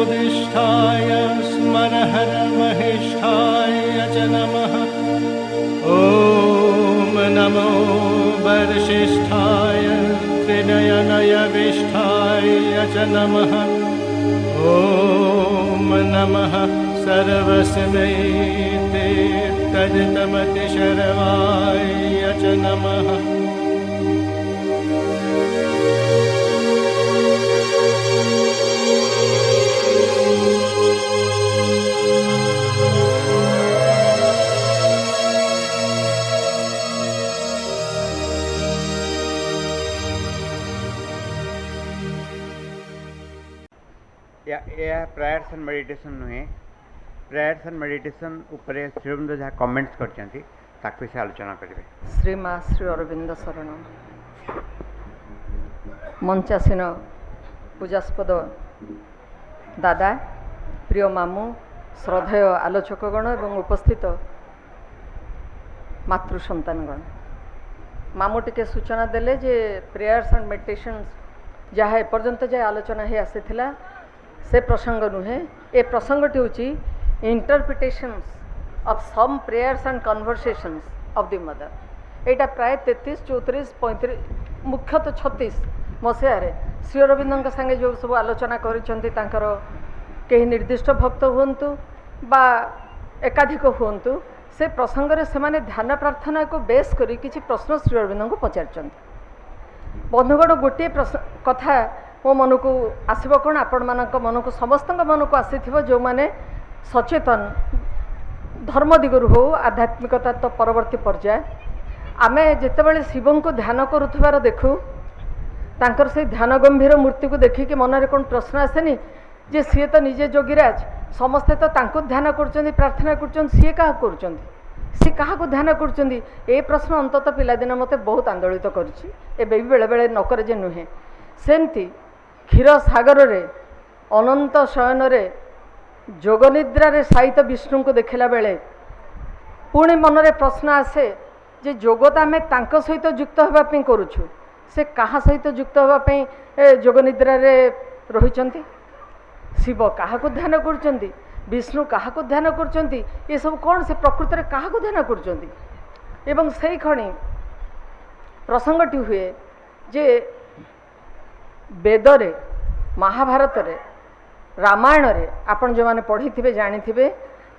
ज्योतिष्ठाय स्मरहर महिष्ठाय च नमः। ॐ नमो वरसिष्ठाय त्रिनयनयविष्ठाय च नमः। ॐ नमः सर्वस्मैते तदितमतिशर्वाय च नमः। या प्रेयर्स एंड मेडिटेशन नुहे प्रेयर्स एंड मेडिटेशन उपरे श्री अरविंद जहाँ कमेंट्स करछंती ताक विषय आलोचना करेंगे। श्री माँ श्री अरविंद शरण मंचासीन पूजास्पद दादा प्रिय मामू श्रद्धेय आलोचकगण एवं उपस्थित मातृ सन्तानगण मामू टिके सूचना देले जे प्रेयर्स एंड मेडिटेशन जहाँ एपर्यंत जाए आलोचना ही आसीथिला से प्रसंग नुहे ए प्रसंगटी होची interpretations of some prayers and conversations of the mother. एटा प्राय 33 34 35 मुख्यतः 36 मसीह श्री अरविंद संगे जो सब आलोचना करिसेंती तांकर केही निर्दिष्ट भक्त हुंतु बा एकाधिक हुंतु से प्रसंग रे से माने ध्यान प्रार्थना को बेस करी किछि प्रश्न श्री अरविंद को पचारचंती। बंधुगण गोटे कथा मो मन को आसब कौन आपण मान मन को समस्त मन को आसी जो मैंने सचेतन धर्म दिगरु हो आध्यात्मिकता तो परवर्ती पर्याय आमे जितेबाला शिव को ध्यान करुथबार देखु तांकर से ध्यान गंभीर मूर्ति को देखिकी मनरे कौन प्रश्न आसेनी जे सी तो निजे जोगीराज समस्ते तो तांको ध्यान कर प्रार्थना कर सी क्या सी क्या ध्यान कर प्रश्न अंततः पिलादिन मते बहुत आंदोलित करुच्ची एबे बेले बेले नकर जे नुहे सेमती क्षीर सागर रे अनंत शयन रे जोगनिद्रा रे साहित्य विष्णु को देखला बेले पुणी मनरे प्रश्न आसे जे जोगता आम तांको सहित युक्त होगापी करुछु से कहा सहित युक्त होगापी जोगनिद्रा रे रहिचंती शिव क्या ध्यान करुचंती विष्णु क्या ध्यान करुचंती ये सब कौन से प्रकृति में क्या ध्यान करुचंती एवं से खणी प्रसंगटी हुए जे वेदरे महाभारत रे रामायण रे आपण जो मैंने पढ़ी थे जानी थे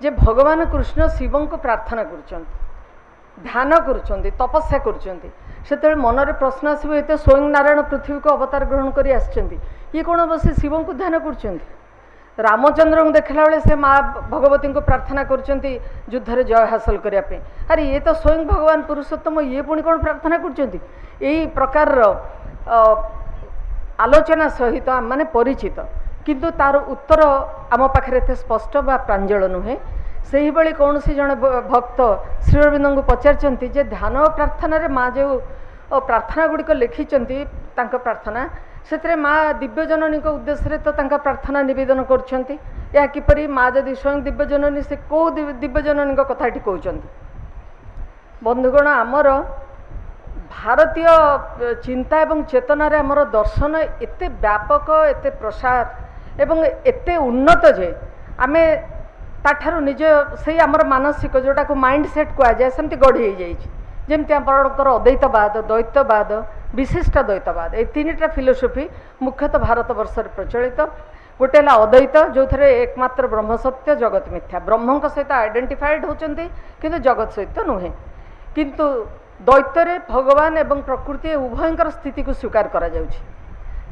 जे भगवान कृष्ण शिव को प्रार्थना करुचंती ध्यान करुचंती तपस्या करुचंती से मनरे प्रश्न आसो ये स्वयं नारायण पृथ्वी को अवतार ग्रहण कर ये कौन बस शिव को ध्यान करुचंती रामचंद्र को देखला बेले से माँ भगवती को प्रार्थना करुचंती युद्ध रे जय हासिल करने अरे ये तो स्वयं भगवान पुरुषोत्तम ये पुणी कौन प्रार्थना करुचंती यही प्रकार आलोचना सहित आम मैंने परिचित किंतु तार उत्तर आम पाखे एत स्पष्ट बा प्रांजल नुहे से ही भाई कौन सी जड़े भक्त श्री अरविंद को पचारचंती जे ध्यान प्रार्थना रे माँ जो प्रार्थना गुड़िक लिखिंट प्रार्थना से माँ दिव्यजननी उद्देश्य तो प्रार्थना नवेदन करछंती या किपरि माँ जदि स्वयं दिव्यजननी से कौ दिव्यजननी कथा कहते बंधुगण आमर भारतीय चिंता एवं चेतना रे आमर दर्शन एते व्यापक एते प्रसार एवं एते उन्नत जे आमे ताठारु निज से आमर मानसिक जोटा को माइंड सेट कह जाए सेमती गढ़ी हो जमती आपणकर अद्वैतवाद द्वैतवाद विशिष्ट द्वैतवाद ये तीनटा फिलोसफी मुख्यतः भारत वर्ष प्रचलित गोटे अद्वैत जो थे एकमात्र ब्रह्म सत्य जगत मिथ्या ब्रह्म सहित आइडेंटिफाइड होचंती किंतु जगत सहित नुहे किंतु द्वैतरे भगवान एवं प्रकृति उभयंकर स्थिति को स्वीकार करा जाउछि।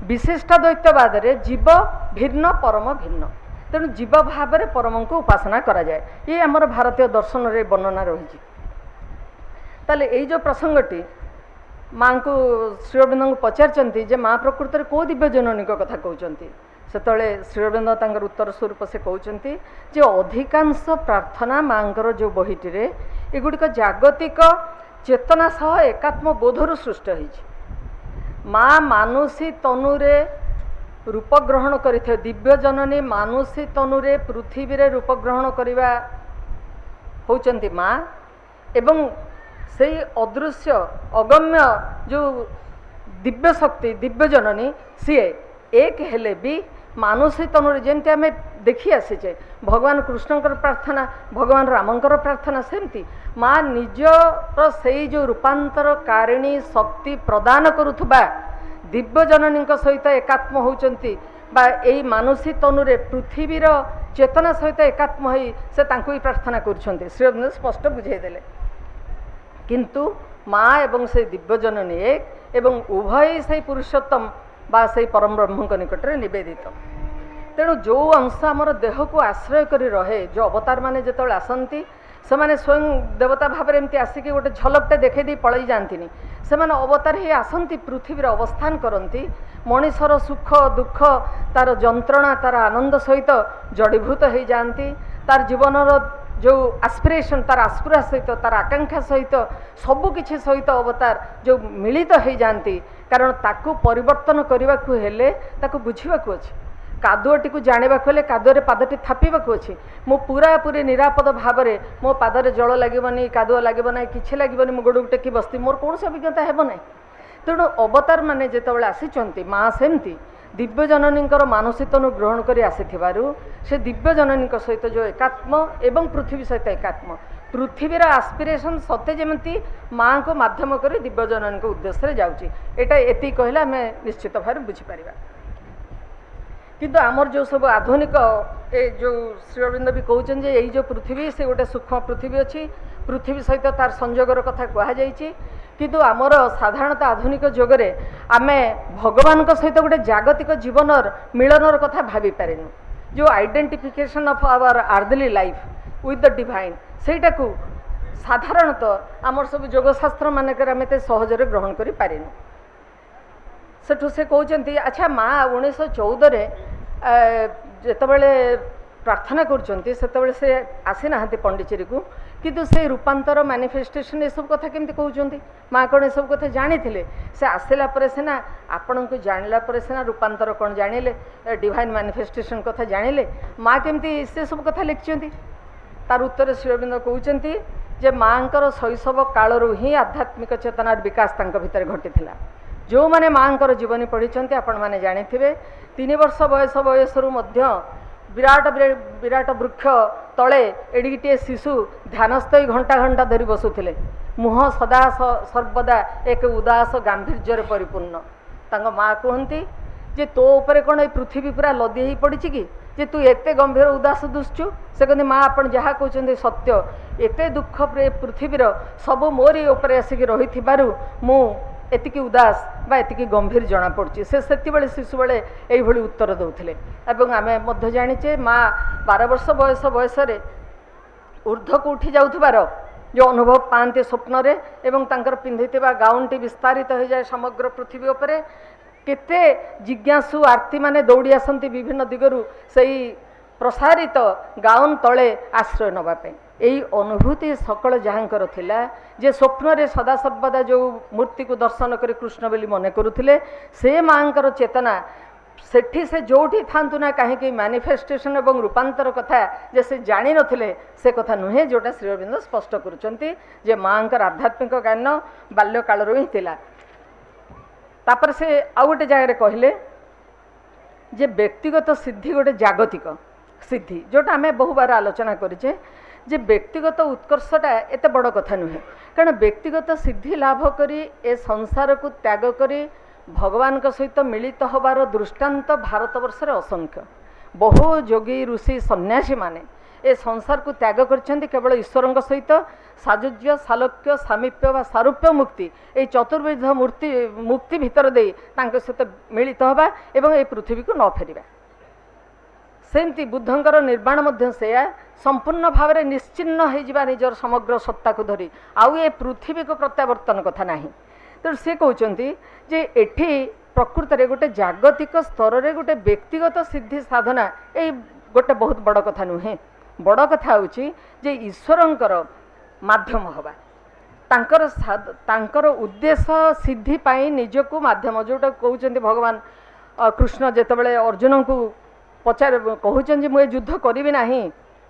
विशिष्ट द्वैतवाद रे जीव भिन्न परम भिन्न तेणु जीव भाव में परम को उपासना करा जाए ये आमर भारतीय दर्शन रे वर्णना रही ताले यही जो प्रसंगटी माँ को श्री अरविंद को पचारचंती जे माँ प्रकृति में कौ दिव्यजननी कथा कहते से श्री अरविंद उत्तर स्वरूप से कहते जे अधिकांश प्रार्थना माँ जो बहीटी एगुड़िक जागतिक चेतना सह एकात्म बोधर सृष्टि होती माँ मानुषी तनुरे रूप ग्रहण कर दिव्य जननी मानुषी तनुरे पृथ्वी रे रूप ग्रहण करवा होचंती माँ एवं से अदृश्य अगम्य जो दिव्य शक्ति दिव्य जननी सी एक हेले भी ମାନୁଷୀ ତନୁରେ ଯେମିତି ଆମେ ଦେଖି ଆସିଛେ ଭଗବାନ କୃଷ୍ଣଙ୍କର ପ୍ରାର୍ଥନା ଭଗବାନ ରାମଙ୍କର ପ୍ରାର୍ଥନା ସେମିତି ମା ନିଜର ସେଇ ଯେଉଁ ରୂପାନ୍ତରକାରିଣୀ ଶକ୍ତି ପ୍ରଦାନ କରୁଥିବା ଦିବ୍ୟ ଜନନୀଙ୍କ ସହିତ ଏକାତ୍ମ ହେଉଛନ୍ତି ବା ଏଇ ମାନୁଷୀ ତନୁରେ ପୃଥିବୀର ଚେତନା ସହିତ ଏକାତ୍ମ ହୋଇ ସେ ତାଙ୍କୁ ହିଁ ପ୍ରାର୍ଥନା କରୁଛନ୍ତି ଶ୍ରୀ ଅରବିନ୍ଦ ସ୍ପଷ୍ଟ ବୁଝାଇଦେଲେ। କିନ୍ତୁ ମା ଏବଂ ସେଇ ଦିବ୍ୟ ଜନନୀ ଏକ ଏବଂ ଉଭୟ ସେଇ ପୁରୁଷୋତ୍ତମ ବା ସେଇ ପରମ ବ୍ରହ୍ମଙ୍କ ନିକଟରେ ନିବେଦିତ। ତେଣୁ ଯେଉଁ ଅଂଶ ଆମର ଦେହକୁ ଆଶ୍ରୟ କରି ରହେ ଯେଉଁ ଅବତାର ମାନେ ଯେତେବେଳେ ଆସନ୍ତି ସେମାନେ ସ୍ୱୟଂ ଦେବତା ଭାବରେ ଏମିତି ଆସିକି ଗୋଟେ ଝଲକଟେ ଦେଖାଇ ଦେଇ ପଳାଇ ଯାଆନ୍ତିନି। ସେମାନେ ଅବତାର ହେଇ ଆସନ୍ତି ପୃଥିବୀରେ ଅବସ୍ଥାନ କରନ୍ତି ମଣିଷର ସୁଖ ଦୁଃଖ ତାର ଯନ୍ତ୍ରଣା ତାର ଆନନ୍ଦ ସହିତ ଜଡ଼ିଭୂତ ହେଇଯାଆନ୍ତି ତାର ଜୀବନର ଯେଉଁ ଆସ୍ପିରେସନ୍ ତାର ଆସ୍ପୁରା ସହିତ ତାର ଆକାଂକ୍ଷା ସହିତ ସବୁକିଛି ସହିତ ଅବତାର ଯେଉଁ ମିଳିତ ହେଇଯାଆନ୍ତି କାରଣ ତାକୁ ପରିବର୍ତ୍ତନ କରିବାକୁ ହେଲେ ତାକୁ ବୁଝିବାକୁ ଅଛି କାଦୁଅଟିକୁ ଜାଣିବାକୁ ହେଲେ କାଦୁଅରେ ପାଦଟି ଥାପିବାକୁ ଅଛି। ମୁଁ ପୁରାପୁରି ନିରାପଦ ଭାବରେ ମୋ ପାଦରେ ଜଳ ଲାଗିବନି କାଦୁଅ ଲାଗିବ ନାହିଁ କିଛି ଲାଗିବନି ମୁଁ ଗୋଡ଼କୁ ଟେକି ବସିବି ମୋର କୌଣସି ଅଭିଜ୍ଞତା ହେବ ନାହିଁ। ତେଣୁ ଅବତାର ମାନେ ଯେତେବେଳେ ଆସିଛନ୍ତି ମା ସେମିତି ଦିବ୍ୟ ଜନନୀଙ୍କର ମାନସୀ ତନୁ ଗ୍ରହଣ କରି ଆସିଥିବାରୁ ସେ ଦିବ୍ୟ ଜନନୀଙ୍କ ସହିତ ଯେଉଁ ଏକାତ୍ମ ଏବଂ ପୃଥିବୀ ସହିତ ଏକାତ୍ମ ପୃଥିବୀର ଆସ୍ପିରେସନ୍ ସତେ ଯେମିତି ମାଆଙ୍କୁ ମାଧ୍ୟମ କରି ଦିବ୍ୟ ଜନନୀଙ୍କ ଉଦ୍ଦେଶ୍ୟରେ ଯାଉଛି ଏଇଟା ଏତିକି କହିଲେ ଆମେ ନିଶ୍ଚିତ ଭାବରେ ବୁଝିପାରିବା। କିନ୍ତୁ ଆମର ଯେଉଁ ସବୁ ଆଧୁନିକ ଏ ଯେଉଁ ଶ୍ରୀ ଅରବିନ୍ଦ ବି କହୁଛନ୍ତି ଯେ ଏଇ ଯେଉଁ ପୃଥିବୀ ସେ ଗୋଟେ ସୂକ୍ଷ୍ମ ପୃଥିବୀ ଅଛି ପୃଥିବୀ ସହିତ ତାର ସଂଯୋଗର କଥା କୁହାଯାଇଛି କିନ୍ତୁ ଆମର ସାଧାରଣତଃ ଆଧୁନିକ ଯୁଗରେ ଆମେ ଭଗବାନଙ୍କ ସହିତ ଗୋଟେ ଜାଗତିକ ଜୀବନର ମିଳନର କଥା ଭାବିପାରିନୁ ଯେଉଁ identification of our earthly life with the divine ସେଇଟାକୁ ସାଧାରଣତଃ ଆମର ସବୁ ଯୋଗଶାସ୍ତ୍ର ମାନଙ୍କରେ ଆମେ ଏତେ ସହଜରେ ଗ୍ରହଣ କରିପାରିନୁ। ସେଠୁ ସେ କହୁଛନ୍ତି ଆଚ୍ଛା ମା 1914ରେ ଯେତେବେଳେ ପ୍ରାର୍ଥନା କରୁଛନ୍ତି ସେତେବେଳେ ସେ ଆସିନାହାନ୍ତି ପଣ୍ଡିଚେରୀକୁ କିନ୍ତୁ ସେ ରୂପାନ୍ତର ମ୍ୟାନିଫେଷ୍ଟେସନ୍ ଏସବୁ କଥା କେମିତି କହୁଛନ୍ତି ମା କ'ଣ ଏସବୁ କଥା ଜାଣିଥିଲେ ସେ ଆସିଲା ପରେ ସିନା ଆପଣଙ୍କୁ ଜାଣିଲା ପରେ ସିନା ରୂପାନ୍ତର କ'ଣ ଜାଣିଲେ ଡିଭାଇନ୍ ମ୍ୟାନିଫେଷ୍ଟେସନ୍ କଥା ଜାଣିଲେ ମା କେମିତି ସେସବୁ କଥା ଲେଖିଛନ୍ତି ତାର ଉତ୍ତରେ ଶ୍ରୀ ଅରବିନ୍ଦ କହୁଛନ୍ତି ଯେ ମାଙ୍କର ଶୈଶବ କାଳରୁ ହିଁ ଆଧ୍ୟାତ୍ମିକ ଚେତନାର ବିକାଶ ତାଙ୍କ ଭିତରେ ଘଟିଥିଲା। ଯେଉଁମାନେ ମାଙ୍କର ଜୀବନୀ ପଢ଼ିଛନ୍ତି ଆପଣମାନେ ଜାଣିଥିବେ 3 ବର୍ଷ ବୟସରୁ ମଧ୍ୟ ବିରାଟ ବିରାଟ ବୃକ୍ଷ ତଳେ ଏଡ଼ିକିଟିଏ ଶିଶୁ ଧ୍ୟାନସ୍ଥ ହୋଇ ଘଣ୍ଟା ଘଣ୍ଟା ଧରି ବସୁଥିଲେ ମୁହଁ ସଦା ସର୍ବଦା ଏକ ଉଦାସ ଗାମ୍ଭୀର୍ଯ୍ୟରେ ପରିପୂର୍ଣ୍ଣ। ତାଙ୍କ ମା କୁହନ୍ତି ଯେ ତୋ ଉପରେ କ'ଣ ଏଇ ପୃଥିବୀ ପୁରା ଲଦି ହେଇ ପଡ଼ିଛି କି ଯେ ତୁ ଏତେ ଗମ୍ଭୀର ଉଦାସ ଦୁଶୁଛୁ ସେ କହନ୍ତି ମା ଆପଣ ଯାହା କହୁଛନ୍ତି ସତ୍ୟ ଏତେ ଦୁଃଖ ପୃଥିବୀର ସବୁ ମୋରି ଉପରେ ଆସିକି ରହିଥିବାରୁ ମୁଁ ଏତିକି ଉଦାସ ବା ଏତିକି ଗମ୍ଭୀର ଜଣାପଡ଼ୁଛି ସେ ସେତେବେଳେ ଶିଶୁବେଳେ ଏଇଭଳି ଉତ୍ତର ଦେଉଥିଲେ। ଏବଂ ଆମେ ମଧ୍ୟ ଜାଣିଛେ ମା 12 ବର୍ଷ ବୟସରେ ଊର୍ଦ୍ଧ୍ୱକୁ ଉଠି ଯାଉଥିବାର ଯେଉଁ ଅନୁଭବ ପାଆନ୍ତି ସ୍ୱପ୍ନରେ ଏବଂ ତାଙ୍କର ପିନ୍ଧିଥିବା ଗାଉନଟି ବିସ୍ତାରିତ ହୋଇଯାଏ ସମଗ୍ର ପୃଥିବୀ ଉପରେ କେତେ ଜିଜ୍ଞାସୁ ଆର୍ତ୍ତିମାନେ ଦୌଡ଼ି ଆସନ୍ତି ବିଭିନ୍ନ ଦିଗରୁ ସେଇ ପ୍ରସାରିତ ଗାଉନ ତଳେ ଆଶ୍ରୟ ନେବା ପାଇଁ। এই অনুভূতি সকল যাহাঙ্কর থিলা যে স্বপ্নরে সদাসর্বদা যে মূর্তিকে দর্শন করে কৃষ্ণ বলে মনে করুলে সে মাঙ্কর চেতনা সেটি সে যোটি থাকতু না কাহিঁকি ম্যানিফেস্টেশন এবং রূপান্তর কথা যে সে জানি নথিলে সে কথা নুহে যেটা শ্রী অরবিন্দ স্পষ্ট করছেন যে মাঙ্কর আধ্যাত্মিক জ্ঞান বাল্যকালর হি লা। তাপরে সে আউ গোটে জায়গায় কহিলে যে ব্যক্তিগত সিদ্ধি গোটে জাগতিক সিদ্ধি যেটা আমি বহুবার আলোচনা করেছে যে ব্যক্তিগত উৎকর্ষটা এত বড় কথা নুহে কারণ ব্যক্তিগত সিদ্ধি লাভ করে এ সংসারକୁ ত্যাগ করে ভগবানଙ୍କ সহিত মিলিত হবার দৃষ্টান্ত ভারতবর্ষের অসংখ্য বহু যোগী ঋষি সন্ন্যাসী মানে এ সংসারକୁ ত্যাগ করেছেন কেবল ঈশ্বরଙ୍କ সহিত সাযুজ্য সালোক্য সামীপ্য বা সারূপ্য মুক্তি এই চতুর্বিধ মুক্তি ভিতর দিয়ে তাঙ্ক সহিত মিলিত হবা এবং এই পৃথিবীକୁ ন ফেরিবা। सेमती बुद्धंकर निर्माण मध्य सेया संपूर्ण भाव में निश्चिन्न हो निजर समग्र सत्ता को धरी आउ ए पृथ्वी को प्रत्यावर्तन कथा ना तो सी कहते जे एठी प्रकृत में गोटे जागतिक स्तर में गोटे व्यक्तिगत सिद्धि साधना ये गोटे बहुत बड़ कथा नुहे बड़ कथा हूँ जे ईश्वरंकर माध्यम हवा तांकर उद्देश्य सिद्धि पाई निजको माध्यम जोटा कहते भगवान कृष्ण जितेबाला अर्जुन को पचार कहते मुझे युद्ध करी ना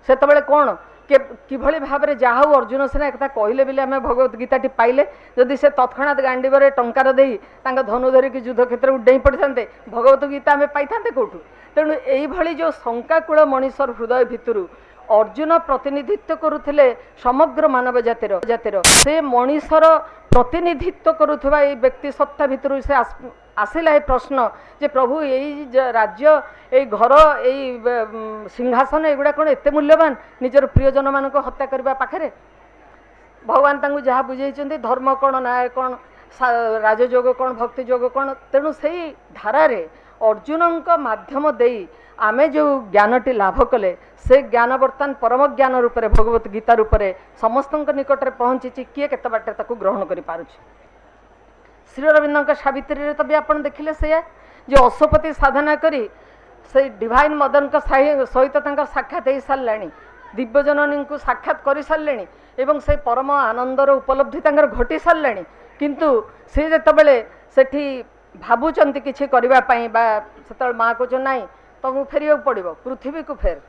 से कौन किभଳି भाव में जहाँ अर्जुन सेना एक कहले बोले आम भगवत गीताटी पाइले जदि से तत्क्षणात गांडीवर टंकार दे धनु धरिकी युद्ध क्षेत्र को डेई पड़ी था भगवत गीता आम पाई था कौटू तेणु यही जो शंकाकूल मनीषर हृदय भितर अर्जुन प्रतिनिधित्व करुले समग्र मानव जातिर से मनीषर प्रतिनिधित्व करुवा व्यक्ति सत्ता भितर से आसिला ये प्रश्न जे प्रभु यही राज्य यही घर यही सिंहासन एगुड़ा कौन एत मूल्यवान निजर प्रियजन मान हत्या करने पाखे भगवान तांको जहाँ बुझे धर्म कौन न्याय कौन राजयोग कौन भक्ति योग कौन तेणु से धारा अर्जुन माध्यम देई आमे जो ज्ञानटी लाभ कले से ज्ञान बर्तमान परम ज्ञान रूप में भगवत गीता रूप में समस्त निकट में पहुँची किए केत बाटे ताकू ग्रहण कर पारुछि श्री अरविंद सावित्री तो भी आपन देखिले से जो अशोपति साधना करी से डिवाइन मदन सहित साक्षात हो सारे दिव्यजननी को साक्षात कर सारे एवं से परम आनंदर उपलब्धि घटी सारे किंतु से जितेबाला सेठी भावुंट किसी करने से माँ को ना तुमको फेरिया पड़ो पृथ्वी को फेर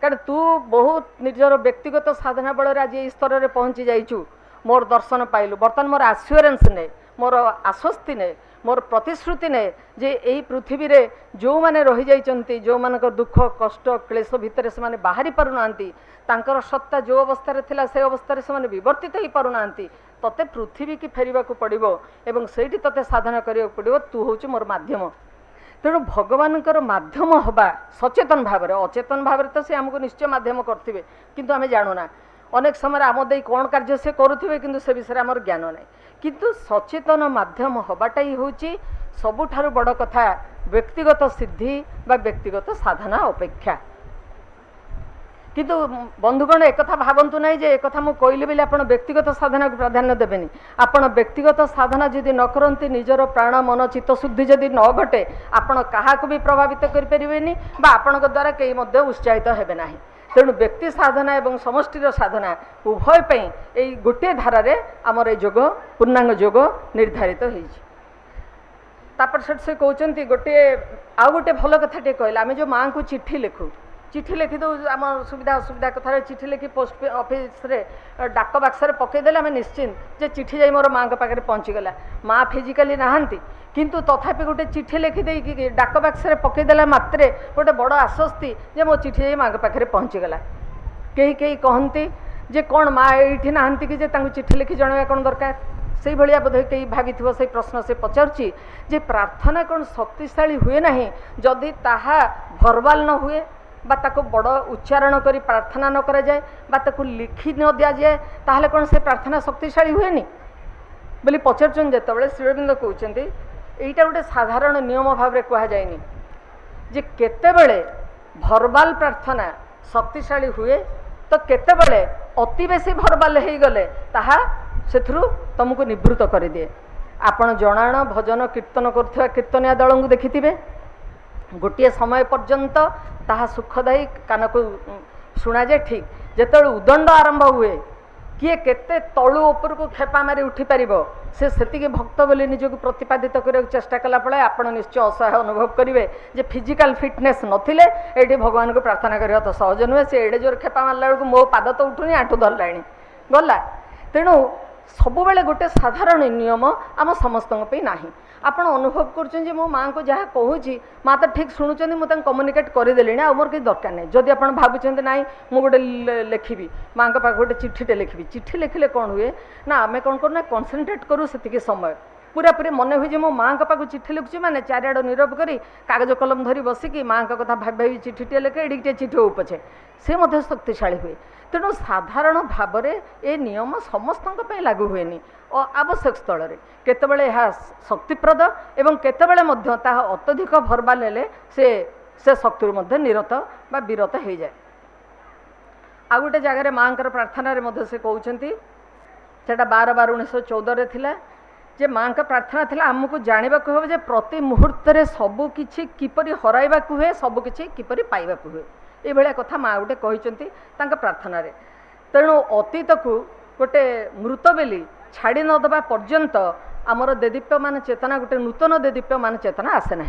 कारण तू बहुत निजर व्यक्तिगत साधना बल आज ये स्तर में पहुँची जाइचु मोर दर्शन पाइलु बर्तमान मोर आश्योरेंस ने मोर आश्वस्ति ने मोर प्रतिश्रुति ने जे यही पृथ्वी रे जो माने रही जाइचंती जो मानक दुख कष्ट क्लेश भितर से माने बाहरी पारुनांती तांकर सत्ता जो अवस्था थिला से अवस्था से माने विवर्तित ही पारुनांती तते पृथ्वी की फेरिबा को पड़िबो एवं सेठी तते साधना करिया पड़िबो तू होची मोर माध्यम तेणु भगवानकर माध्यम हवा सचेतन भाव में अचेतन भाव में तो से आमको निश्चय माध्यम करथिबे किंतु आमे जानूना अनेक समय आम दे कौन कार्य से करुवे किंतु से विषय आमर ज्ञान ना किंतु सचेतन माध्यम हवाटा ही होची सबुठारु बड़ कथा व्यक्तिगत सिद्धि बा व्यक्तिगत साधना अपेक्षा किंतु बंधुगण एक भावतु ना जे एक मुझे कहली बोले आप व्यक्तिगत साधना को प्राधान्य देवेनि आपण व्यक्तिगत साधना जदि न करती निजर प्राण मन चित्त शुद्धि जदि न घटे आपण क्या भी प्रभावित करें आपण द्वारा कई उत्साहित हेबे नाही तेणु व्यक्ति साधना एवं समष्टिर साधना उभय पे गोटे धारे आमर योग पूर्णांग योग निर्धारित होपर से कहते गोटे आउ गोटे भल कथाटे कहला आम जो माँ को चिट्ठी लिखु चिट्ठी लिखि दो आम सुविधा असुविधा कथा चिट्ठी लिखि पोस्ट ऑफिस रे डाक बक्सरे पकईदेले आम निश्चिंत जे चिट्ठी जाई मोर माँ पाखे पहुँचीगला माँ फिजिकाली नहांती किंतु तथापि गोटे चिट्ठी लिखिदे कि डाक बक्सरे पकईदेला मात्रे गोटे बड़ आश्वस्ति जे मो चिट्ठी जाई माँ पाखे पहुँचीगला कई कई कहती जे कौन माँ ये नहांती कि चिट्ठी लिखि जनवा कौन दरकार से भाया बोध कई भावी से प्रश्न से पचारुची जे प्रार्थना कौन शक्तिशाली हुए ना जदि ताहा भर्बाल न हुए बा ताको बड़ उच्चारण करी प्रार्थना न करा जाए बा ताको लिखि न दिया जाए ताहले कौन से प्रार्थना शक्तिशाली हुए नी बोली पचारुचन जितेबाला श्री अरविंद कहते यहीटा गोटे साधारण नियम भाव में कह जाएनि जे केतेबेले भर्बाल प्रार्थना शक्तिशाली हुए तो केतेबेले अति बेसी भर्बाल हो गले ताहा सेथुरु तुमको निवृत्त कर दिए आपण जणाण भजन कीर्तन करुवा कीर्तनिया दल को देखिथिबे गोटे समय पर्यंत ताहा सुखदायी कान को शुणा जाए ठीक जिते उदंड आरंभ हुए किए केते तलु उपर को खेपा मारी उठी पार से भक्त बोली निजक प्रतिपादित करने चेष्टा कला पड़े आपण निश्चय असहाय अनुभव करेंगे जे फिजिकल फिटनेस नथिले एठी भगवान को प्रार्थना करवा तो सहज नुहे से एडे जोर खेपा मारला बेलू मो पाद तो उठुनी आंठू धरला गला तेणु सबुबले गोटे साधारण नियम आम समस्त नहीं आपण अनुभव कर मो माँ को जहाँ कहूँ माँ तो ठीक शुणुंट मुझे कम्युनिकेट करदेली आ मोर कहीं दरकार नहीं जदि आप भावुं ना मुझे गोटे लिखी माँ का पाख गोटे चिट्ठीटे लिखी चिट्ठी लिखिले कौन हुए ना आम कौन करूँ कनसेंट्रेट करूँ से समय पूरा पूरी मन हुए मो माँ का पाख चिट्ठी लिखुची मैंने चारिआड़ नीरव करी कागज कलम धरी बसिकी माँ का कथा भावी भावी चिट्ठीटे लिखे एडिटे चिट्ठी हो पछे से मध्य शक्तिशाली हुए तेणु साधारण भाव में ये नियम समस्त लागू हुए आवश्यक स्थल में केतबेले यह शक्तिप्रद एवं केतबेले मध्य ताहा अत्यधिक भर्बाल हेले से शक्ति मध्य निरत बा विरत हो जाए आ गोटे जगार माँ प्रार्थना से कहते से 12/12/1914 थिला जे माँ का प्रार्थना थिला आमको जानवा हो जे प्रति मुहूर्त सबू किछि किपरि हराइबा हुए सबकि किपरि पाइबा हुए ये कथा माँ गोटे कहते प्रार्थना तेणु अतीत को गोटे मृत बेली छाड़ी नदबा पर्यंत आमर देदीप्यमान चेतना गोटे नूतन देदीप्यमान चेतना आसे ना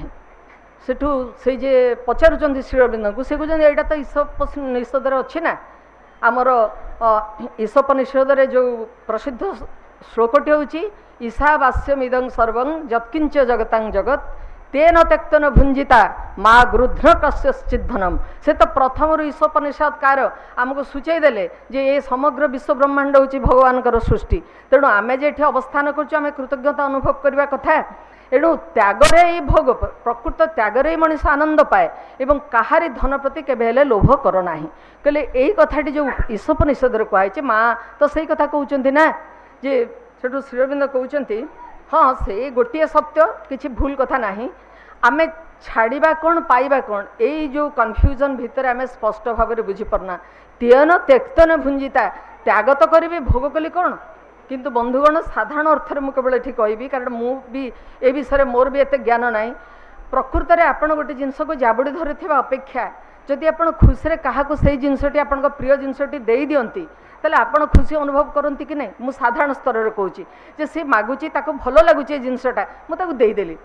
सेठू से जे पचारुचंदी श्री अरविंद को से कहते यहाँ तो ईश्वर निषेधर अच्छी ना आमर ईशोपनिषद जो प्रसिद्ध श्लोकटी हूँ ईशावास्यमिदं सर्वं यत्किंच जगतां जगत तेन त्यक्तन भुंजिता माँ गृध्र कश्चिद्धनम। से तो प्रथम ईशोपनिषदकार आमको सूचई देले जे ये समग्र विश्व ब्रह्मांड हूँ भगवान सृष्टि। तेणु आम जे अवस्थान करें कृतज्ञता अनुभव करने कथा। एणु त्यागरे ही भोग प्रकृत त्यागरे ही मनीष आनंद पाए एवं कहारी धन प्रति केबे लोभ कर ना। कहले यही कथाटी जो ईशोपनिषद कहुई माँ तो सही कथा कहते ना जे सेठू श्री अरविंद कहते हाँ से गोटे सत्य किसी भूल कथा नहीं। आम छाड़ा कौन पाइबा कौन यही जो कन्फ्यूजन भितर आम स्पष्ट भाव में बुझीपारना। तेन त्यक्तन भुंजिता त्याग तो करी भोग कली कौन। किंतु बंधुगण साधारण अर्थ में केवल ये कहबी कारण मु भी ए विषय मोर भी एते ज्ञान नाई। प्रकृत में आपण गोटे जिनस को जाबुड़ी धरी अपेक्षा जदि आप खुशी क्या से जिनसटी आप प्रिय जिनसटी दे दिंती ताले आपण खुशी अनुभव करती कि नहीं। मु साधारण स्तर में कहूँ जे सी मागुची ताको भल लगुच जिनसटा मुझे देदेली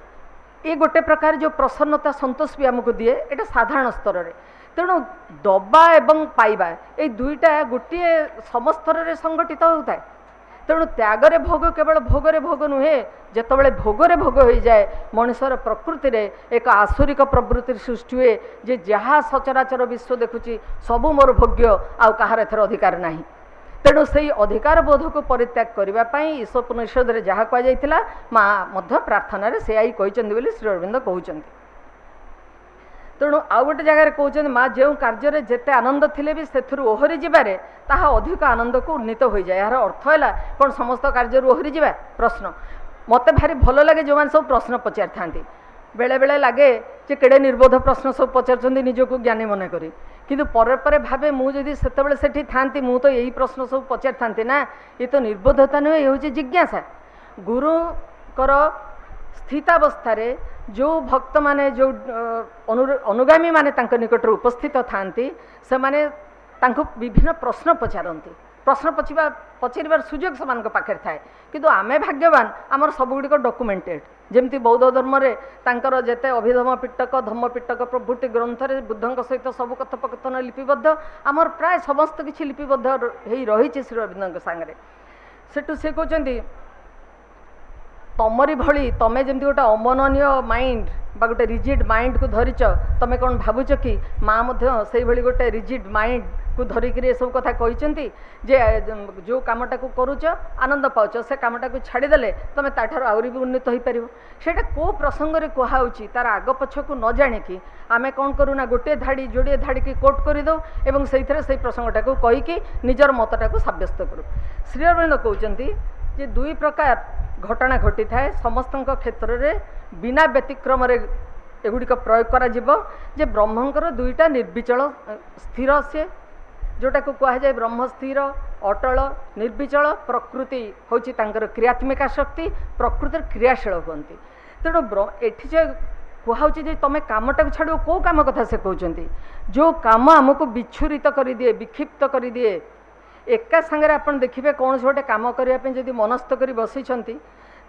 ये गोटे प्रकार जो प्रसन्नता संतोष भी आमको दिए ये साधारण स्तर में। तेणु दबा एवं पाइबा ये दुईटा गोटे समस्तर में संगठित होता है। तेणु त्यागरे भोग केवल भोगरे भोग नुहे जितेबाला भोगरे भोग हो जाए मनुष्यर प्रकृति रे एक आसुरिक प्रवृत्ति सृष्टि हुए जे जहाँ सचराचर विश्व देखुची सबू मोर भोग्य आउ कहार एथर अधिकार नहीं। तेणु से अधिकार बोध को परित्याग करने ईशोपनिषद जहाँ कहुला माँ प्रार्थना से आई कहते श्री अरविंद कहते। तेणु आउ गोटे जगह कहते माँ जो कार्य जिते आनंद थिले भी से ओहरी जारे ताहा अधिक आनंद को उन्नीत हो जाए। यार अर्थ है कौन समस्त कार्य ओहरी जा प्रश्न मत भारी भल लगे जो मैंने सब प्रश्न पचारि था बेले बेले लगे जे केड़े निर्बोध प्रश्न सब पचार निजक ज्ञानी मन करी किंतु पर पर भावे मुझे से था मु तो यही प्रश्न सब पचारि था ना ये तो निर्बोधता नुहे ये हूँ जिज्ञासा। गुरुकर स्थितावस्था जो भक्त माने जो अनुगामी माने तांको निकट उपस्थित थांती से माने तांको विभिन्न प्रश्न पचारती। प्रश्न पचार सुजोग से पाखे थाए किंतु आमे भाग्यवान आमर सबुगुड़िक डॉक्यूमेंटेड जमती बौद्ध धर्म रे तांकर जेते अभिधम पिटक धम्म पिटक प्रभृति ग्रंथ रे बुद्धंक सहित सब कथोपकथन लिपिबद्ध आमर प्राय समस्त किछि लिपिबद्ध हेई रही श्री अरविंद सांगे। सेठू से कहते तमरी भली तमें जमी गोटे अमननीय माइंड बा गोटे रिजिड माइंड को धरीच तमें कौन भावुच कि माँ से भली गोटे रिजिड माइंड को धरिक सब कथा कहते जे जो कामटा को करुच आनंद पाच से कामटा को छाड़देले तुम ताठार आहरी भी उन्नत हो पार। सेटा को प्रसंग रे कहुची तार आग पछ को न जाणिकी आम कौन करूना गोटे धाड़ी जोड़े धाड़ी की कोट करदे और से प्रसंगटा को कहीकि निजर मतटा को सब्यस्त करूँ। श्री अरविंद कहते जे दुई प्रकार घटना घटी थाए समस्त क्षेत्र में बिना व्यतिक्रम एगुड़िक प्रयोग करा जे ब्रह्मंकर दुईटा निर्विचल स्थिर से जोटा को कह जाए ब्रह्म स्थिर अटल निर्विचल प्रकृति हूँ क्रियात्मिका शक्ति प्रकृति क्रियाशील कहती। तेणु एठी जे कहुची जे तुम कामटा को छाड़ कौ काम कथा से कहते जो काम आमको विच्छुरित कर दिए विक्षिप्त कर दिए एका सांगे आप देखिए कौन से गोटे कम करने जब मनस्थ कर बसी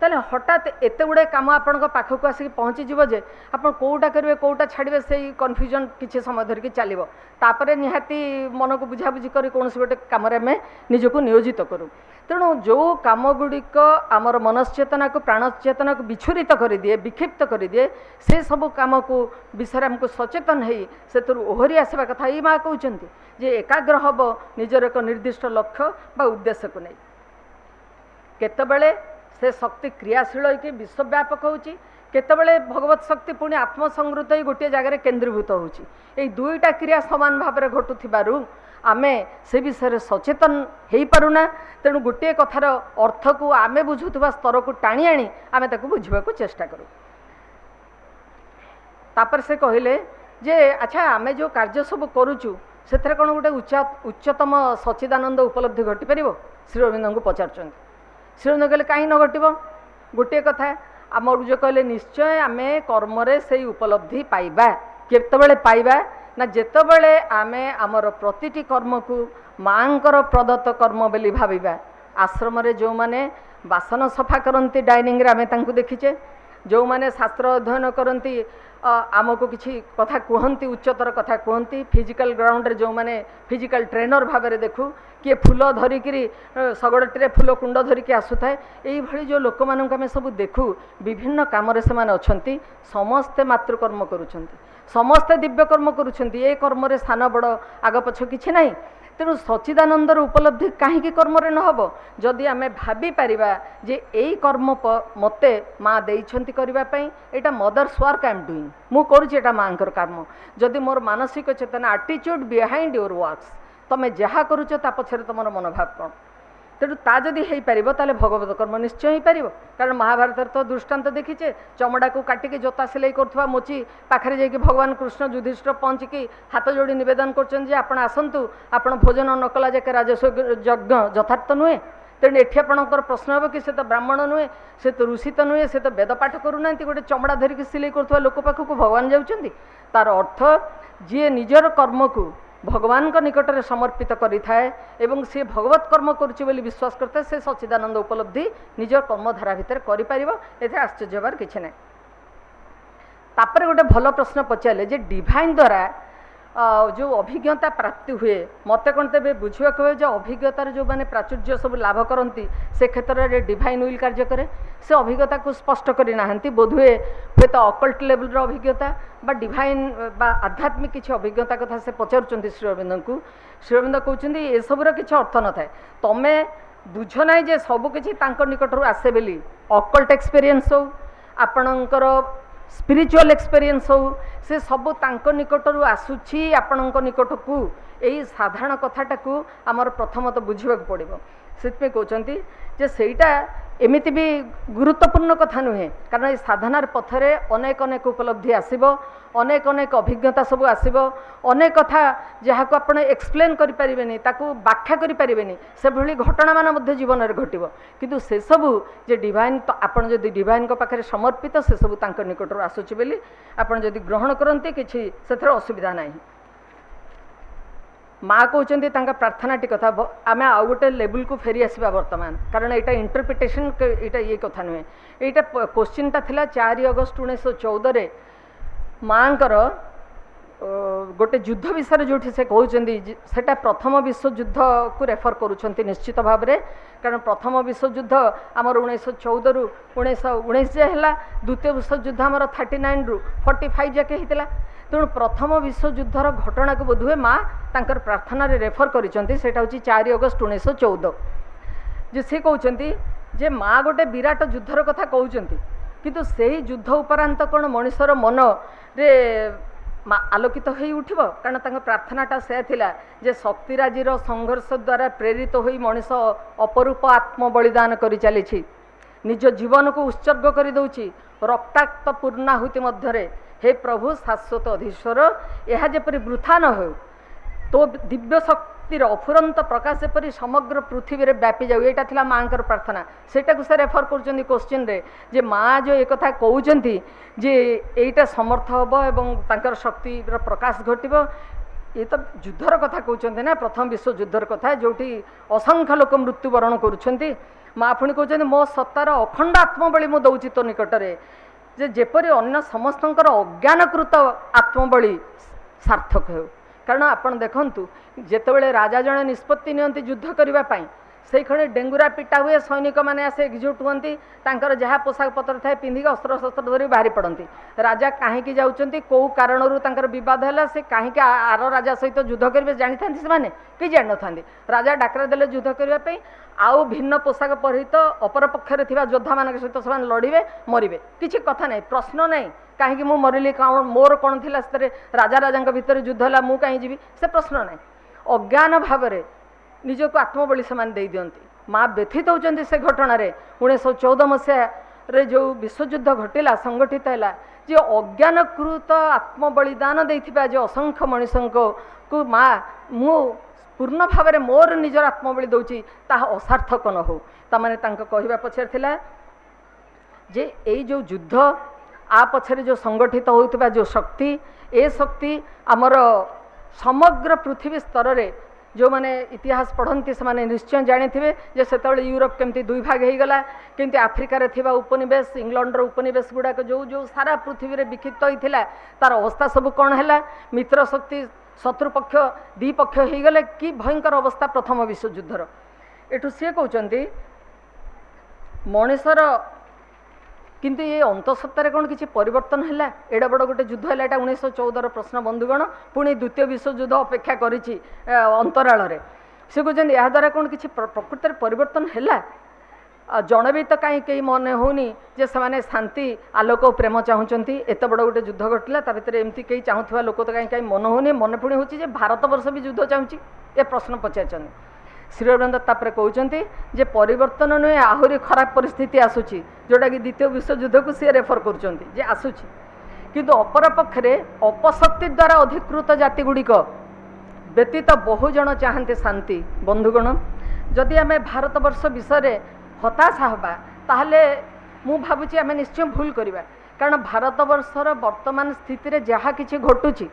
ताले हठात एते गुड़े कम आपण पाखक आसिक पहुँची जीव जे आप कौटा करेंगे कौटा छाड़े से कन्फ्यूजन किसी समय धरिकी चलो तापर निहाती मन को बुझाबुझी कर कौन से गोटे कम निजक नियोजित करूँ। तेणु जो कम गुड़िक आमर मनश्चेतना को प्राणचेतना को विच्छुरित कर दिए विक्षिप्त कर दिए से सब कम को विषय आमको सचेतन है से ओहरी आसवा कथा ये माँ कहते जे एकाग्र हम निजर एक निर्दिष्ट लक्ष्य बा उद्देश्य को नहीं केतबेले से शक्ति क्रियाशील हो विश्वव्यापक होची केतबेले भगवत शक्ति पुणी आत्मसंगृत हो गोटे जगह केन्द्रीभूत होची ये दुईटा क्रिया समान भाव में घटुथिबारु आमे से विषय सचेतन हो पारुना। तेणु गोटे कथार अर्थ को आमे बुझुवा स्तर को टाणी आनी आमे ताकू बुझा चेष्टा करूँ। तापर से कहले जे अच्छा आमे जो कार्य सब करुचु से कौन गोटे उच्चतम सच्चिदानंद उपलब्धि घटी पार। श्री अरविंद को पचार श्री अरविंद कहले कहीं न घटब गोटे कथा आम जो कहले निश्चय आम कर्म से उपलब्धि पाइबा केतबेले पाइबा ना जेतबेले आमे आमर प्रतिटी कर्म को माँकर प्रदत्त कर्म बोली भाविबा। आश्रम जो माने बासन सफा करती डाइनिंग रे आमे तांको देखिचे जो माने शास्त्र अध्ययन करती आमको किसी कथा कहती उच्चतर कथा कहती फिजिकल ग्राउंड रे जो माने फिजिकल ट्रेनर भाव में देखू किए फूल धरिकी शगड़टी फूल कुंड धरिकी आसुए यही जो लोक मानक आम सब देखू विभिन्न कम से अच्छा समस्ते मातृकर्म करुँच समस्ते दिव्यकर्म करुँच ये कर्म स्थान बड़ आग पछ कि ना तेणु सच्चिदानंदर उपलब्धि कहीं कर्म नहब जदि आम भाभी पारिबा जे यही कर्म मते माँ देइछंती करने यहाँ mother's work I am doing मु करुँचा माँ काम जदि मोर मानसिक चेतना एटीट्यूड बिहाइंड योर वर्क्स तमें जहाँ करुच पछरे तुम मनोभाव कौन तेणु ता जदि हो पार ताले भगवत कर्म निश्चय हो पार कारण महाभारत तो दृष्टांत देखीचे चमड़ा को काटिकी जोता सिलाई करुवा मोची पाखे जाकि भगवान कृष्ण युधिष्ठिर पहुँचिकी हाथ जोड़ी नवेदन कर आसतु आपण भोजन न कला जाके राजस्व यज्ञ यथार्थ नुहे तेणु एठी आपणकर प्रश्न हे कि से तो ब्राह्मण नुहे से तो ऋषि तो नुहे से तो वेद पाठ करूना गोटे चमड़ा धरिकी सिलाई करुवा लोक पाखक भगवान जाउछंती तार अर्थ जी निजर कर्म को भगवान को निकट में समर्पित करें सी भगवत कर्म करुच्ची विश्वास करते से सच्चिदानंद उपलब्धि निज कर्मधारा भितर कर आश्चर्य हबार कि ना तापर गोटे भल प्रश्न पचारे जे डिवाइन द्वारा जो अभिज्ञता प्राप्ति हुए मत कौन तेज बुझा हुए जो अभिज्ञतार जो मैंने प्राचुर्य सब लाभ करती से क्षेत्र में डिवाइन विल कार्य करे से अभिज्ञता को स्पष्ट करना बोधहुए हे तो अकल्ट लेवल अभिज्ञता बा डिवाइन बा आध्यात्मिक किसी अभिज्ञता कथा से पचारुंट श्री अरविंद को श्री अरविंद कहते ये सबूर किसी अर्थ न थाए तुम्हें बुझ ना जे सबकि निकट आसे बोली अकल्ट एक्सपीरियंस हो आपणकर स्पिरिचुअल एक्सपीरियंस हो से सब तांको निकटरू आसुची आपणक निकट को यही साधारण कथाटा को आमर प्रथमतः बुझा पड़ो से कहते जे सेटा एमिति भी गुरुत्वपूर्ण कथा नुहे कारण ये साधनार पथरे अनेक अनेक उपलब्धि आसब अनेक अनेक अभिज्ञता सब आसब अनेक कथा जहाँ को आप एक्सप्लेन करें ताकू व्याख्या करें से भली घटना मान जीवन में घटव किंतु से सबू जे डिवाइन तो आपड़ जदि डिवाइन पाखे समर्पित से सबू निकट आसूची बोली आपड़ जदि ग्रहण करते कि असुविधा ना माँ कहते प्रार्थनाटी कथा आम आउ गोटे लेवल को फेरी आसवा वर्तमान कारण यहाँ इंटरप्रिटेशन यहाँ ये कथा नुहे यहाँ क्वेश्चनटा थिला 4 अगस्त 1914 माँ गोटे युद्ध विषय जो से कहते सेटा प्रथम विश्वयुद्ध को रेफर करुँच निश्चित भाव में कारण प्रथम विश्वयुद्ध आमर 1914 रु 1919 है द्वितीय विश्वयुद्ध आमर 39 रु 45 जाके होता तेणु प्रथम विश्वयुद्धर घटना को बोधहुए माँ तांकर प्रार्थना रेफर करिसेंती सेटा होची 4 अगस्त 1914 जे से कहते जे माँ गोटे विराट युद्धर कथा कहते किंतु से युद्ध उपरांत कौन मनुष्यर मन रे आलोकित हो उठब कारण तांकर प्रार्थनाटा से थिला जे शक्तिराजीर संघर्ष द्वारा प्रेरित हो मनुष्य अपरूप आत्म बलिदान कर चली निज जीवन को उत्सर्ग कर दौची रक्ताक्त पूर्णाहुति मध्य हे प्रभु शाश्वत अधीश्वर यह जेपरि वृथा न हो तो दिव्य शक्तिर अफुरंत प्रकाश परि समग्र पृथ्वी में व्यापी जाऊ यहाँ था माँ प्रार्थना सेटा को से रेफर कर क्वेश्चन रे जे माँ जो एक कथा कहते जे यहीटा समर्थ हम एवं तांकर शक्तिर प्रकाश घटव ये तो युद्धर कथा कहते ना प्रथम विश्वयुद्धर कथा जो असंख्य लोक मृत्युवरण करुँच माँ पुणी कहते मो सत्तार अखंड आत्मबली मु दौची तो निकटरे जे जेपरि अन्य समस्तंकर अज्ञानकृत आत्मबली सार्थक हो कारण आपण देखंतु जेतेबेले राजा जने निष्पत्ति नियंती युद्ध करने से खड़े डेंगुरा पिटा हुए सैनिक मैंने आसे एकजुट हुंती तांकर जहाँ पोशाक पत्र थाए पिंधिक अस्त्र शस्त्र धरी बाहरी पड़ती राजा कहीं जाउछंती कौ कारणरू तांकर विवाद है से कहीं आर राजा सहित युद्ध करेंगे जानी था कि जान न था राजा डाकरा देले युद्ध करने आउ भिन्न पोशाक परिहित अपर पक्षरे थिबा योद्धा मान सहित से लड़े मरवे किसी कथा नहीं प्रश्न नहीं कहीं मु मरली कौन मोर कौन थी राजा राजा भितर युद्ध है मु कहीं जीवी से प्रश्न नहीं अज्ञान भाव निज को आत्मबली से दे दियंती माँ व्यथित होती से घटना 1914 मसीह जो विश्वयुद्ध घटिला संगठित है जे अज्ञानकृत आत्मबलिदान देथिबा जो असंख्य मनुष्य को माँ मु पूर्ण भाव में मोर निजर आत्मबली दौची ताहा असार्थक न हो तामाने तांको कहिबा पछर थिला जे एई जो युद्ध आ पछरे जो संगठित होउतबा जो शक्ति ए शक्ति आमर समग्र पृथ्वी स्तर रे जो माने इतिहास पढ़ती से माने निश्चय जानिथिबे जे सेतବେଳେ यूरोप केमती दुई भाग हो गला केमती आफ्रिका रे थिबा उपनिवेश इंग्लैंड रो उपनिवेश गुडाक जो जो सारा पृथ्वी रे विक्षिप्त होइथिला तार अवस्था सब कौन है मित्र शक्ति शत्रुपक्ष द्विपक्ष हो गले कि भयंकर अवस्था प्रथम विश्वयुद्धर एठू सी कहते मनीषर किंतु ये अंतसत्तार कौन किसी परिवर्तन है एडा बड़ गोटे युद्ध है 1914 प्रश्न बंधुगण पुणी द्वितीय विश्वयुद्ध अपेक्षा करिछि अंतराल से कहते या द्वारा कौन किसी प्रकृत परिवर्तन है जड़े भी तो कहीं कहीं मन होनी जे से शांति आलोक प्रेम चाहूँगी एत बड़ गोटे युद्ध घटला भितर एमती कहीं चाहूवा लोक तो कहीं कहीं मन होनी मन पुणी हो भारत वर्ष भी युद्ध चाहूँगी ए प्रश्न पचार श्री अरविंद तापर कहते जे परिवर्तन नुहे आहरी खराब परिस्थिति आसूची जोटा कि द्वितीय विश्वयुद्ध को सी रेफर कर आसूची किंतु अपर पक्षे अपशक्ति द्वारा अधिकृत जाति गुड़िक व्यतीत बहुजन चाहते शांति बंधुगण जदि आम भारत वर्ष विषय हताशा हवा ताहले मु भावुची आम निश्चय भूल करवा कारण भारत वर्षर वर्तमान स्थिति जहाँ किसी घटुची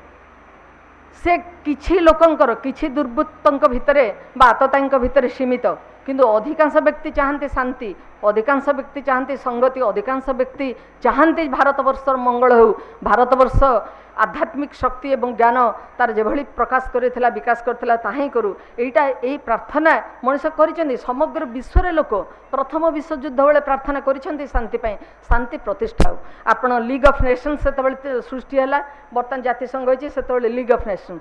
से किछि लोकंकर किछि दुर्बृत्तंक भितरे बा आतताईंक भितरे सीमित किंतु अधिकांश व्यक्ति चाहते शांति अधिकांश व्यक्ति चाहते संगति अधिकांश व्यक्ति चाहते भारत वर्षर मंगल हो भारत वर्ष आध्यात्मिक शक्ति एवं ज्ञान तार जेभली प्रकाश करथिला विकास करथिला ताही करू एटा एही प्रार्थना मनुष्य करिसेंती समग्र विश्व रे लोक प्रथम विश्वयुद्ध बेले प्रार्थना करिसेंती शांति पाई शांति प्रतिष्ठा आपण लीग ऑफ नेशंस सेतबेले सृष्टि हैला बर्तमान जातिसंघ होइछि सेतबेले लीग ऑफ नेशंस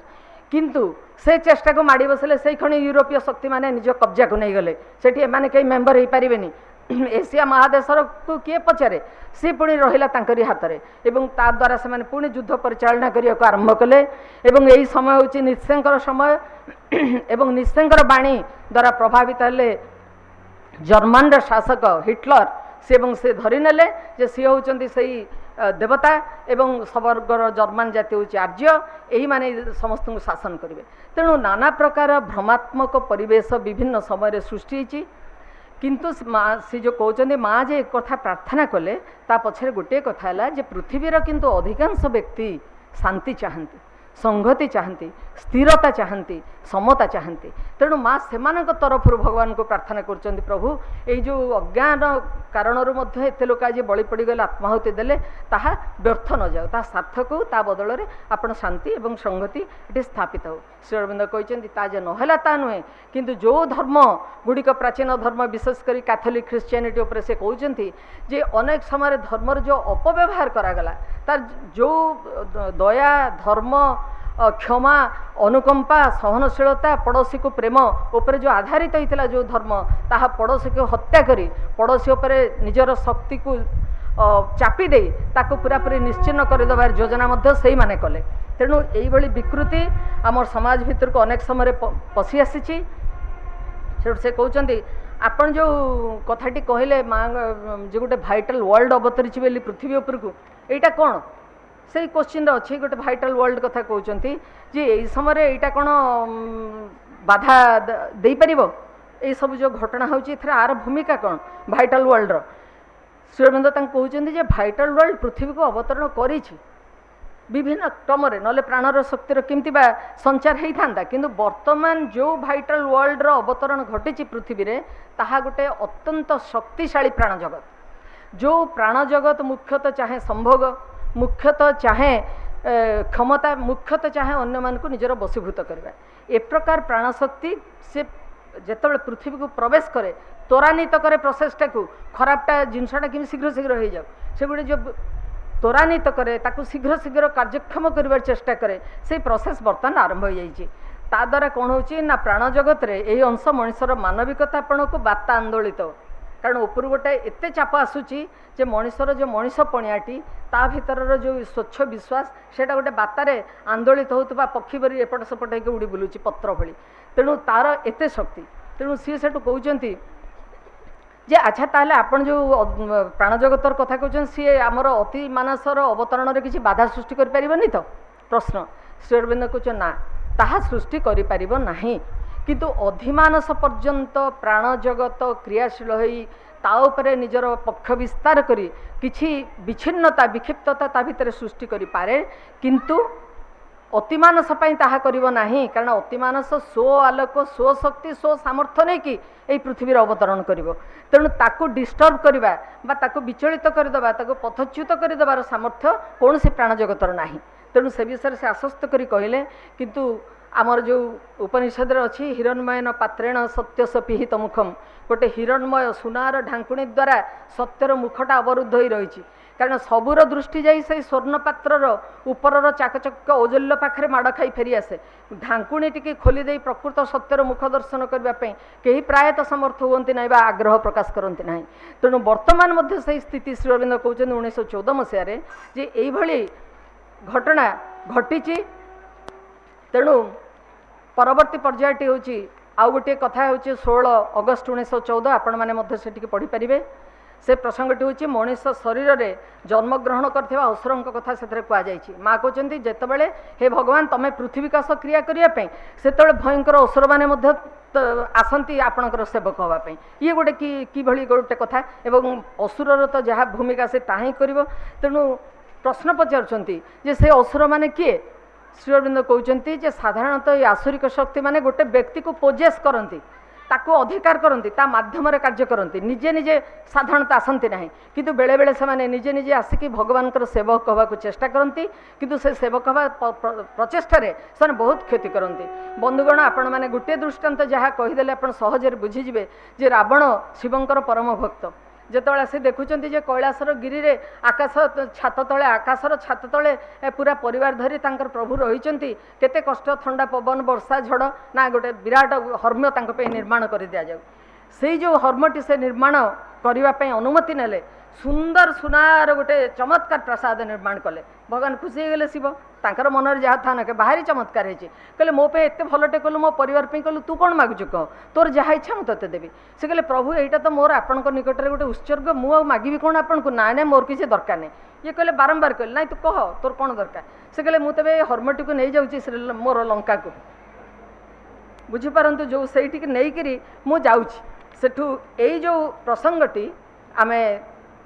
किंतु से चेष्टा को माड़ी बसले से खणी यूरोपीय शक्ति माने निज कब्जा को नहीं गले सेठी एमाने कई मेंबर हो पारिबेनी एशिया महादेशर को किए पचारे सी पुणी रहिला तांकरी हाथ रे एवं ता द्वारा से माने पुणी युद्ध परिचालना करिया को आरंभ कले एवं एही समय होछि निस्सेंकर समय एवं निस्सेंकर बाणी द्वारा प्रभावित हले जर्मन र शासक हिटलर से धरी नेले जे सी होचंती सही देवता एवं सबर्गर जर्मन जाति हूँ आर्य यही माने समस्त को शासन करेंगे तेणु नाना प्रकार भ्रमात्मक परिवेश विभिन्न समय सृष्टि होती किंतु सी जो कहते माँ जे एक कथा प्रार्थना कले ता पछरे गोटे कथा है जे पृथ्वीर किंतु अधिकांश व्यक्ति शांति चाहती संगति चाहती स्थिरता चाहती समता चाहती तेणु माँ से तरफ भगवान को प्रार्थना कर प्रभु ये जो अज्ञान कारण एत लोक आज बलि पड़गले आत्माहुति देले ताहा व्यर्थ न जाओ ता सार्थक हो ता बदल में आपण शांति एवं संगति ये स्थापित हो श्री अरविंद कहते ता जे नहला ता नुहे किंतु जो धर्म गुड़िक प्राचीन धर्म विशेषकर कैथोलिक ख्रिश्चियनिटी उपर से कहते जे अनेक समय धर्मर जो अपव्यवहार करागला तार जो दया धर्म क्षमा अनुकंपा सहनशीलता पड़ोशी को प्रेम उपर जो आधारित होता जो धर्म ताहा पड़ोशी को हत्या करी पड़ोशी उपर निजर शक्ति को चापी दे ताको पूरापूरी निश्चिन्न करदेवार योजना मध्य से माने कले तेणु यही विकृति आम समाज भितर को अनेक समय पशि आसी से कहते आपण जो कथाटी कहले माँ जो गोटे भाइटाल वर्ल्ड अवतरी बोली पृथ्वी उपरकू एटा कौन से क्वेश्चन अच्छे गोटे भाइटाल वर्ल्ड कथा कहते जे यही समय यहाँ कौन बाधा दे पार ये सब जो घटना होची आर भूमिका कौन भाइटाल वर्ल्ड श्री अरविंद कहते भाइटाल वर्ल्ड पृथ्वी को अवतरण करी विभिन्न क्रम ना प्राणर शक्तिर केमती बा संचार होता किंतु वर्तमान जो भाइटाल वर्ल्ड अवतरण घटी पृथ्वी रे ताहा गोटे अत्यंत शक्तिशाली प्राण जगत जो प्राण जगत मुख्यतः चाहे संभोग मुख्यतः चाहे क्षमता मुख्यतः चाहे अन्य मान को निजर बसीभूत करवा ए प्रकार प्राणशक्ति से जिते पृथ्वी को प्रवेश करे त्वरान्वित करे प्रोसेसटा को खराबटा जिनसटा कि शीघ्र शीघ्र हो जाओ से गोटे जो त्वरान्वित करे ताकू शीघ्र शीघ्र कार्यक्षम कर चेष्टा करे से प्रोसेस बर्तमान आरंभ हो जाइए ता द्वारा कौन होची ना प्राण जगत रे यही अंश मनुष्यर मानविकता आपण को बार्ता आंदोलित कारण उपर गोटे एत चाप आसूची जे मनुष्यर जो मनीष पणियाटी ता भीतर जो स्वच्छ विश्वास सेटा गोटे बार्तार आंदोलित होता पक्षी बरी एपट सेपट होकर उड़ी बुलूची पत्र भली तेणु तार एत शक्ति तेणु सी से कहते जे अच्छा ताहले आपण जो प्राण जगतर कथा कहते सी आमर अति मानसर अवतरण में किसी बाधा सृष्टि कर तो प्रश्न श्री अरविंद कहते ना ताहा सृष्टि करें किंतु अधिमानस पर्यंत प्राण जगत क्रियाशील होई ता उपरे निजर पक्ष विस्तार करी किछि विच्छिन्नता विक्षिप्तता ता भितर सृष्टि करि पारे किंतु अतिमानस ताहा करिबो नाही, कारण अतिमानस स्व आलोक स्व शक्ति स्व सामर्थ्य नहीं कि यही पृथ्वी अवतरण करिबो। तेणु ताकू डिस्टर्ब करवा बा ताकू विचलित करदेबा ताकू पथच्युत करदेबार सामर्थ्य कौन सी प्राण जगतर नाही। तेणु से विषय से आश्वस्त करी कहले, किंतु आमर जो उपनिषद अच्छी हिरण्मय न पात्रेण सत्य सपिहित मुखम, गोटे हिरण्मय सुनार ढांकुणी द्वारा सत्यर मुखटा अवरुद्ध हो रही, कारण सबूर दृष्टि जाई से स्वर्ण पात्रर उपरर चाकचक्य औजल्य पाखे माड़ खाई फेरी आसे। ढांकुणी टी खोली दे प्रकृत सत्यर मुख दर्शन करने कहीं प्रायतः समर्थ हुअन्ति ना बा आग्रह प्रकाश करती ना। तेणु बर्तमान मध्य से स्थिति श्री अरविंद कहते 1914 मसीह जे यही घटना घटी। तेणु परवर्ती पर्यायटी हूँ आउ गोटे कथा हूँ 16 अगस्ट 1914 आपण मैंने से पढ़ी पारे। से प्रसंगटी हूँ मनीष शरीर में जन्मग्रहण करथिबा असुरंक कथा से कहुई। माँ कहते जितेबाला हे भगवान तमें पृथ्वीकाश क्रिया करने से भयंकर असुर मैंने आसती आपणकर सेवक हाँपाई। ये गोटे कि गोटे कथा एवं असुरर तो जहाँ भूमिका से ताही कर। तेणु प्रश्न पचारुंट जे से असुर माने किए। श्री अरविंद कहते जे साधारणतः ये आसुरिक शक्ति माने गोटे व्यक्ति को पोजेस करती, ताको अधिकार करती, ता माध्यम कार्य करती, निजे निजे साधारणतः आसती ना, किंतु बेले बेले से माने निजे निजे आसिकी भगवान सेवक हवा चेष्टा करती, किंतु से सेवक हवा प्रचेष्टा से बहुत क्षति करती। बंधुगण आपण मैंने गोटे दृष्टांत जहाँ कहीदेले आप सहजरे बुझीजे जे रावण शिवंकर परम भक्त जितेबाला से देखुं जे कैलासर गिरी रे आकाश छात तले आकाशर छात तले पूरा परिवार धरी तांकर प्रभु रही केते कष्ट ठंडा पवन वर्षा झड़ ना गोटे विराट हर्म्य निर्माण कर दि जाऊ। से जो हर्मटी से निर्माण करने अनुमति नेले सुंदर सुनार गोटे चमत्कार प्रसाद निर्माण कले। भगवान खुशी हो गले शिव तांकर मन जहाँ था ना के बाहरी चमत्कार है कहले मो पे एत भलटे कलु मो परिवार पे कलु तू कौन मागुचु कह तोर जहाँ इच्छा मुझे ते देवी। से कहले प्रभु यहाँ तो मोर आपण निकट में गोटे उत्सर्ग मुझे मागि कौन आपन को ना ना मोर किसी दरकार नहीं। ये कहले बारंबार कहले ना तू कह तोर कौन दरकार। से कहले मुझे तेज हर्मटी को नहीं जाऊँगी मोर लंका को बुझीपारतु जो से नहीं मुझू यही जो प्रसंगटी आमे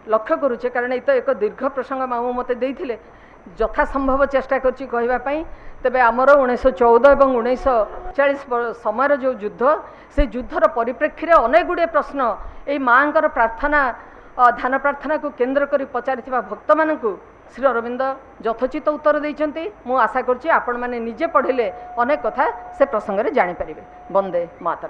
लक्ष्य करुचे, कारण ये तो एक दीर्घ प्रसंग मामू मते देइथिले यथासंभव चेष्टा करछि कहवाई। तेबे आमर 1914 और 1940 समय जो युद्ध से युद्धर परिप्रेक्षी में अनेक गुड़े प्रश्न ये माँ प्रार्थना ध्यान प्रार्थना को केन्द्र कर पचारि भक्त मानू श्री अरविंद यथोचित उत्तर देइछन्ति। मु आशा करछि आपण माने निजे पढ़िले अनेक कथा से प्रसंग में जानी पारिबे। वंदे मातरम।